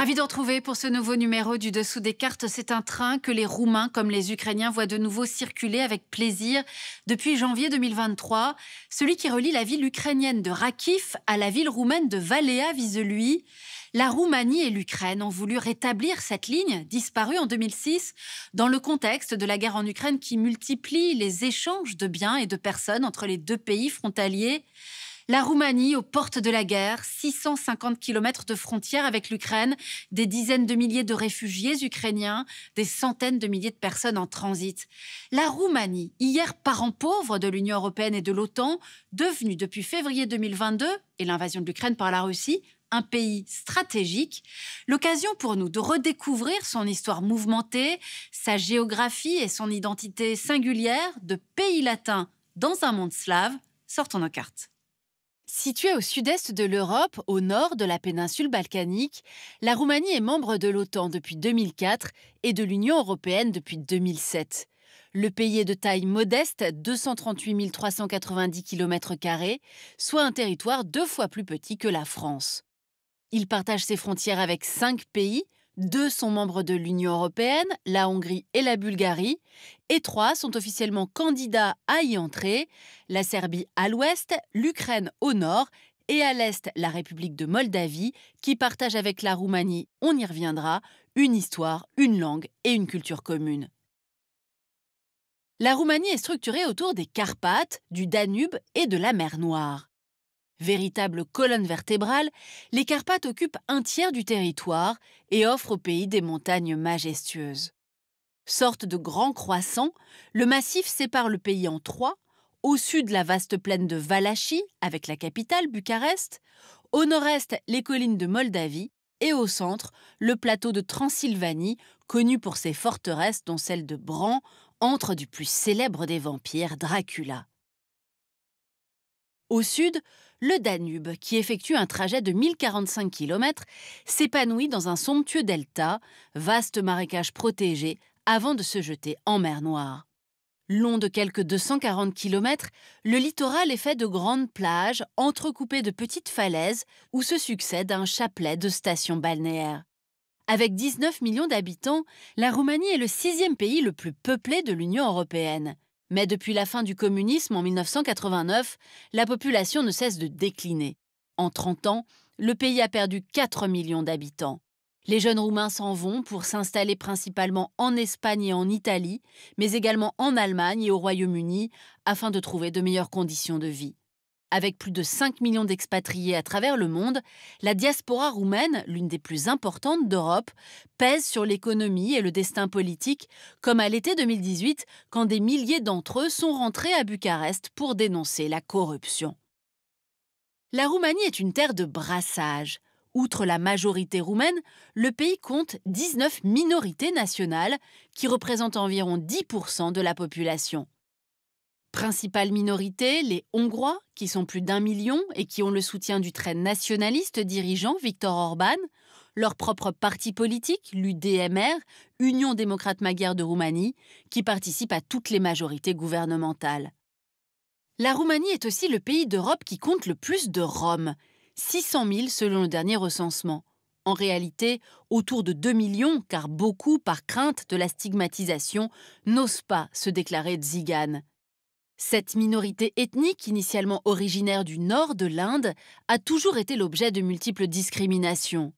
Ravi de retrouver pour ce nouveau numéro du Dessous des cartes. C'est un train que les Roumains comme les Ukrainiens voient de nouveau circuler avec plaisir depuis janvier 2023. Celui qui relie la ville ukrainienne de Rakif à la ville roumaine de Valea-Vizelui. La Roumanie et l'Ukraine ont voulu rétablir cette ligne disparue en 2006 dans le contexte de la guerre en Ukraine qui multiplie les échanges de biens et de personnes entre les deux pays frontaliers. La Roumanie, aux portes de la guerre, 650 km de frontière avec l'Ukraine, des dizaines de milliers de réfugiés ukrainiens, des centaines de milliers de personnes en transit. La Roumanie, hier parent pauvre de l'Union européenne et de l'OTAN, devenue depuis février 2022, et l'invasion de l'Ukraine par la Russie, un pays stratégique, l'occasion pour nous de redécouvrir son histoire mouvementée, sa géographie et son identité singulière de pays latin dans un monde slave. Sortons nos cartes. Située au sud-est de l'Europe, au nord de la péninsule balkanique, la Roumanie est membre de l'OTAN depuis 2004 et de l'Union européenne depuis 2007. Le pays est de taille modeste, 238 390 km², soit un territoire 2 fois plus petit que la France. Il partage ses frontières avec 5 pays, 2 sont membres de l'Union européenne, la Hongrie et la Bulgarie, et 3 sont officiellement candidats à y entrer, la Serbie à l'ouest, l'Ukraine au nord, et à l'est la République de Moldavie, qui partage avec la Roumanie, on y reviendra, une histoire, une langue et une culture commune. La Roumanie est structurée autour des Carpates, du Danube et de la mer Noire. Véritable colonne vertébrale, les Carpates occupent un tiers du territoire et offrent au pays des montagnes majestueuses. Sorte de grand croissant, le massif sépare le pays en 3, au sud la vaste plaine de Valachie, avec la capitale Bucarest, au nord-est les collines de Moldavie et au centre le plateau de Transylvanie, connu pour ses forteresses dont celle de Bran, antre du plus célèbre des vampires, Dracula. Au sud, le Danube, qui effectue un trajet de 1045 km, s'épanouit dans un somptueux delta, vaste marécage protégé, avant de se jeter en mer Noire. Long de quelques 240 km, le littoral est fait de grandes plages entrecoupées de petites falaises où se succède un chapelet de stations balnéaires. Avec 19 millions d'habitants, la Roumanie est le 6e pays le plus peuplé de l'Union européenne. Mais depuis la fin du communisme en 1989, la population ne cesse de décliner. En 30 ans, le pays a perdu 4 millions d'habitants. Les jeunes Roumains s'en vont pour s'installer principalement en Espagne et en Italie, mais également en Allemagne et au Royaume-Uni, afin de trouver de meilleures conditions de vie. Avec plus de 5 millions d'expatriés à travers le monde, la diaspora roumaine, l'une des plus importantes d'Europe, pèse sur l'économie et le destin politique, comme à l'été 2018, quand des milliers d'entre eux sont rentrés à Bucarest pour dénoncer la corruption. La Roumanie est une terre de brassage. Outre la majorité roumaine, le pays compte 19 minorités nationales qui représentent environ 10% de la population. Principale minorité, les Hongrois, qui sont plus d'1 million et qui ont le soutien du très nationaliste dirigeant Viktor Orban, leur propre parti politique, l'UDMR, Union démocrate magyare de Roumanie, qui participe à toutes les majorités gouvernementales. La Roumanie est aussi le pays d'Europe qui compte le plus de Roms, 600 000 selon le dernier recensement. En réalité, autour de 2 millions, car beaucoup, par crainte de la stigmatisation, n'osent pas se déclarer tziganes. Cette minorité ethnique, initialement originaire du nord de l'Inde, a toujours été l'objet de multiples discriminations.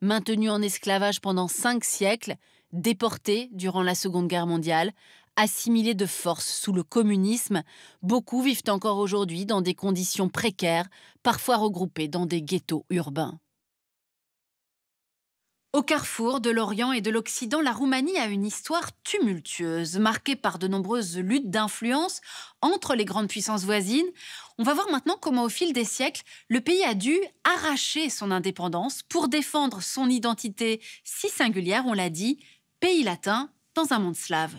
Maintenue en esclavage pendant 5 siècles, déportée durant la Seconde Guerre mondiale, assimilée de force sous le communisme, beaucoup vivent encore aujourd'hui dans des conditions précaires, parfois regroupés dans des ghettos urbains. Au carrefour de l'Orient et de l'Occident, la Roumanie a une histoire tumultueuse, marquée par de nombreuses luttes d'influence entre les grandes puissances voisines. On va voir maintenant comment, au fil des siècles, le pays a dû arracher son indépendance pour défendre son identité si singulière, on l'a dit, pays latin dans un monde slave.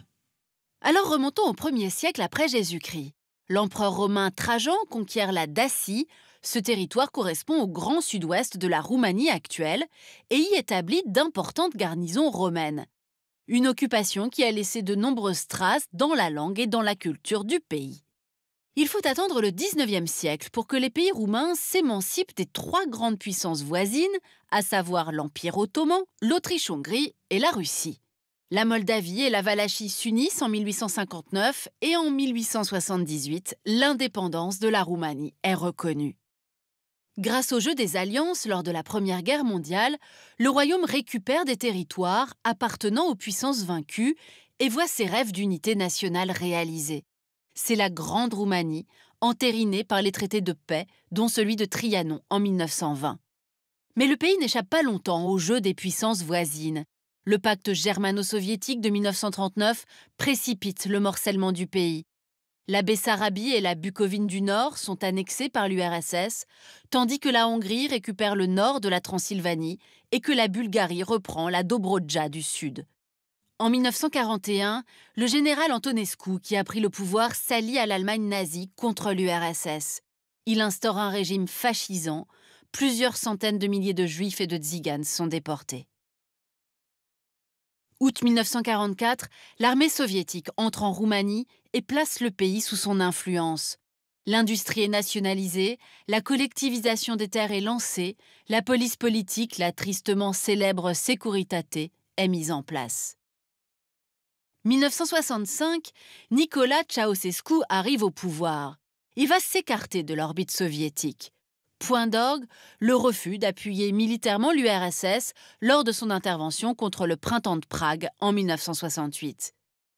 Alors remontons au 1er siècle après Jésus-Christ. L'empereur romain Trajan conquiert la Dacie. Ce territoire correspond au grand sud-ouest de la Roumanie actuelle et y établit d'importantes garnisons romaines. Une occupation qui a laissé de nombreuses traces dans la langue et dans la culture du pays. Il faut attendre le 19e siècle pour que les pays roumains s'émancipent des trois grandes puissances voisines, à savoir l'Empire ottoman, l'Autriche-Hongrie et la Russie. La Moldavie et la Valachie s'unissent en 1859 et en 1878, l'indépendance de la Roumanie est reconnue. Grâce au jeu des alliances lors de la Première Guerre mondiale, le royaume récupère des territoires appartenant aux puissances vaincues et voit ses rêves d'unité nationale réalisés. C'est la Grande Roumanie, entérinée par les traités de paix, dont celui de Trianon en 1920. Mais le pays n'échappe pas longtemps au jeu des puissances voisines. Le pacte germano-soviétique de 1939 précipite le morcellement du pays. La Bessarabie et la Bucovine du Nord sont annexées par l'URSS, tandis que la Hongrie récupère le nord de la Transylvanie et que la Bulgarie reprend la Dobrodja du Sud. En 1941, le général Antonescu, qui a pris le pouvoir, s'allie à l'Allemagne nazie contre l'URSS. Il instaure un régime fascisant. Plusieurs centaines de milliers de Juifs et de Tziganes sont déportés. Août 1944, l'armée soviétique entre en Roumanie et place le pays sous son influence. L'industrie est nationalisée, la collectivisation des terres est lancée, la police politique, la tristement célèbre Securitate, est mise en place. 1965, Nicolae Ceausescu arrive au pouvoir. Il va s'écarter de l'orbite soviétique. Point d'orgue, le refus d'appuyer militairement l'URSS lors de son intervention contre le printemps de Prague en 1968.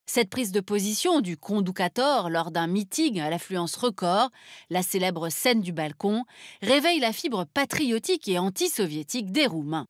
Cette prise de position du conducator lors d'un meeting à l'affluence record, la célèbre scène du balcon, réveille la fibre patriotique et anti-soviétique des Roumains.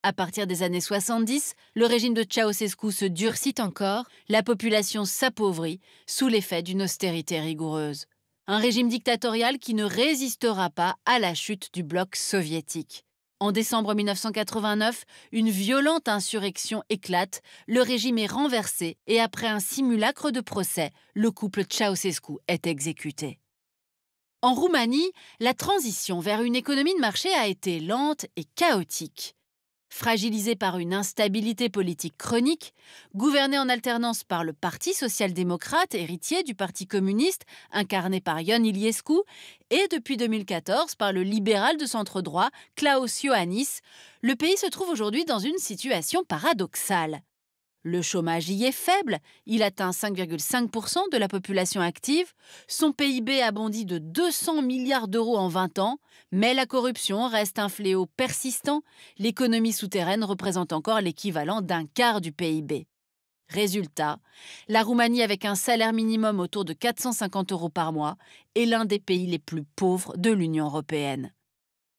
À partir des années 70, le régime de Ceausescu se durcit encore, la population s'appauvrit sous l'effet d'une austérité rigoureuse. Un régime dictatorial qui ne résistera pas à la chute du bloc soviétique. En décembre 1989, une violente insurrection éclate, le régime est renversé et après un simulacre de procès, le couple Ceausescu est exécuté. En Roumanie, la transition vers une économie de marché a été lente et chaotique. Fragilisée par une instabilité politique chronique, gouvernée en alternance par le Parti social-démocrate, héritier du Parti communiste, incarné par Ion Iliescu, et depuis 2014 par le libéral de centre-droit, Klaus Iohannis, le pays se trouve aujourd'hui dans une situation paradoxale. Le chômage y est faible, il atteint 5,5% de la population active, son PIB a bondi de 200 milliards d'euros en 20 ans, mais la corruption reste un fléau persistant, l'économie souterraine représente encore l'équivalent d'un quart du PIB. Résultat, la Roumanie avec un salaire minimum autour de 450 euros par mois est l'un des pays les plus pauvres de l'Union européenne.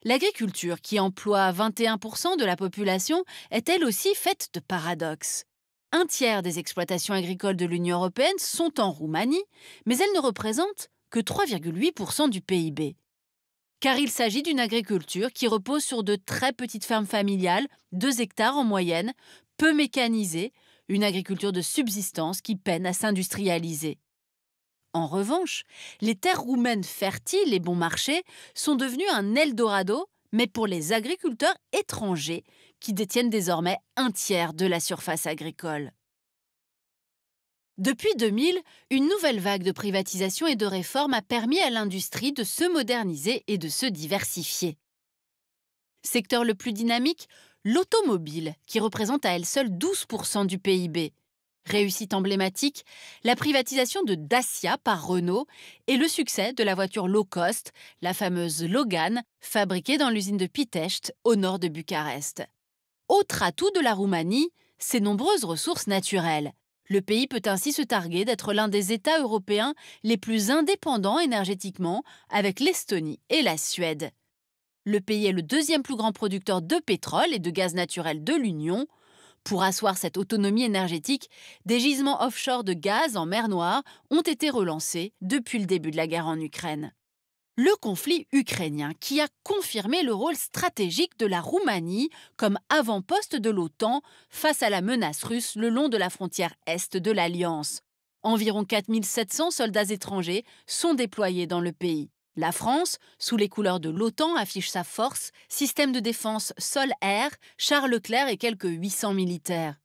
L'agriculture, qui emploie 21% de la population, est elle aussi faite de paradoxes. Un tiers des exploitations agricoles de l'Union européenne sont en Roumanie, mais elles ne représentent que 3,8% du PIB. Car il s'agit d'une agriculture qui repose sur de très petites fermes familiales, 2 hectares en moyenne, peu mécanisée, une agriculture de subsistance qui peine à s'industrialiser. En revanche, les terres roumaines fertiles et bon marché sont devenues un Eldorado, mais pour les agriculteurs étrangers, qui détiennent désormais un tiers de la surface agricole. Depuis 2000, une nouvelle vague de privatisation et de réformes a permis à l'industrie de se moderniser et de se diversifier. Secteur le plus dynamique, l'automobile, qui représente à elle seule 12% du PIB. Réussite emblématique, la privatisation de Dacia par Renault et le succès de la voiture low cost, la fameuse Logan, fabriquée dans l'usine de Pitești, au nord de Bucarest. Autre atout de la Roumanie, ses nombreuses ressources naturelles. Le pays peut ainsi se targuer d'être l'un des États européens les plus indépendants énergétiquement, avec l'Estonie et la Suède. Le pays est le deuxième plus grand producteur de pétrole et de gaz naturel de l'Union. Pour asseoir cette autonomie énergétique, des gisements offshore de gaz en mer Noire ont été relancés depuis le début de la guerre en Ukraine. Le conflit ukrainien qui a confirmé le rôle stratégique de la Roumanie comme avant-poste de l'OTAN face à la menace russe le long de la frontière est de l'Alliance. Environ 4700 soldats étrangers sont déployés dans le pays. La France, sous les couleurs de l'OTAN, affiche sa force, système de défense sol-air, chars Leclerc et quelques 800 militaires.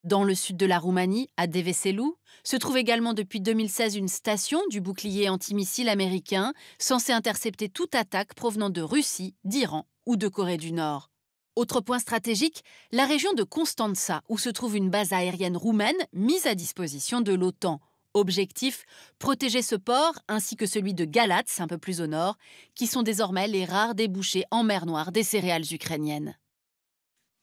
Dans le sud de la Roumanie, à Deveselu, se trouve également depuis 2016 une station du bouclier antimissile américain censée intercepter toute attaque provenant de Russie, d'Iran ou de Corée du Nord. Autre point stratégique, la région de Constanța, où se trouve une base aérienne roumaine mise à disposition de l'OTAN. Objectif, protéger ce port ainsi que celui de Galatz, un peu plus au nord, qui sont désormais les rares débouchés en mer Noire des céréales ukrainiennes.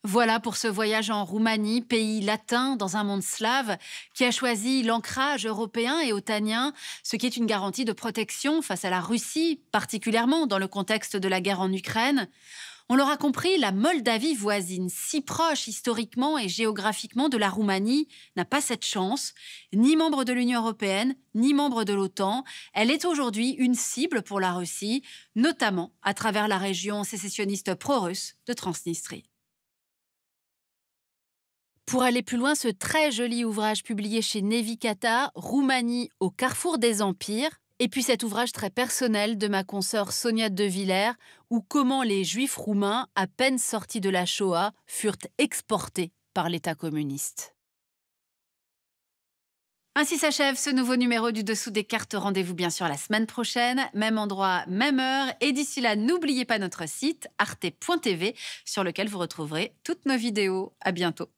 Voilà pour ce voyage en Roumanie, pays latin dans un monde slave, qui a choisi l'ancrage européen et otanien, ce qui est une garantie de protection face à la Russie, particulièrement dans le contexte de la guerre en Ukraine. On l'aura compris, la Moldavie voisine, si proche historiquement et géographiquement de la Roumanie, n'a pas cette chance. Ni membre de l'Union européenne, ni membre de l'OTAN, elle est aujourd'hui une cible pour la Russie, notamment à travers la région sécessionniste pro-russe de Transnistrie. Pour aller plus loin, ce très joli ouvrage publié chez Nevikata, Roumanie au carrefour des empires, et puis cet ouvrage très personnel de ma consoeur Sonia De Villers, où comment les Juifs roumains, à peine sortis de la Shoah, furent exportés par l'État communiste. Ainsi s'achève ce nouveau numéro du Dessous des cartes. Rendez-vous bien sûr la semaine prochaine, même endroit, même heure. Et d'ici là, n'oubliez pas notre site arte.tv sur lequel vous retrouverez toutes nos vidéos. À bientôt.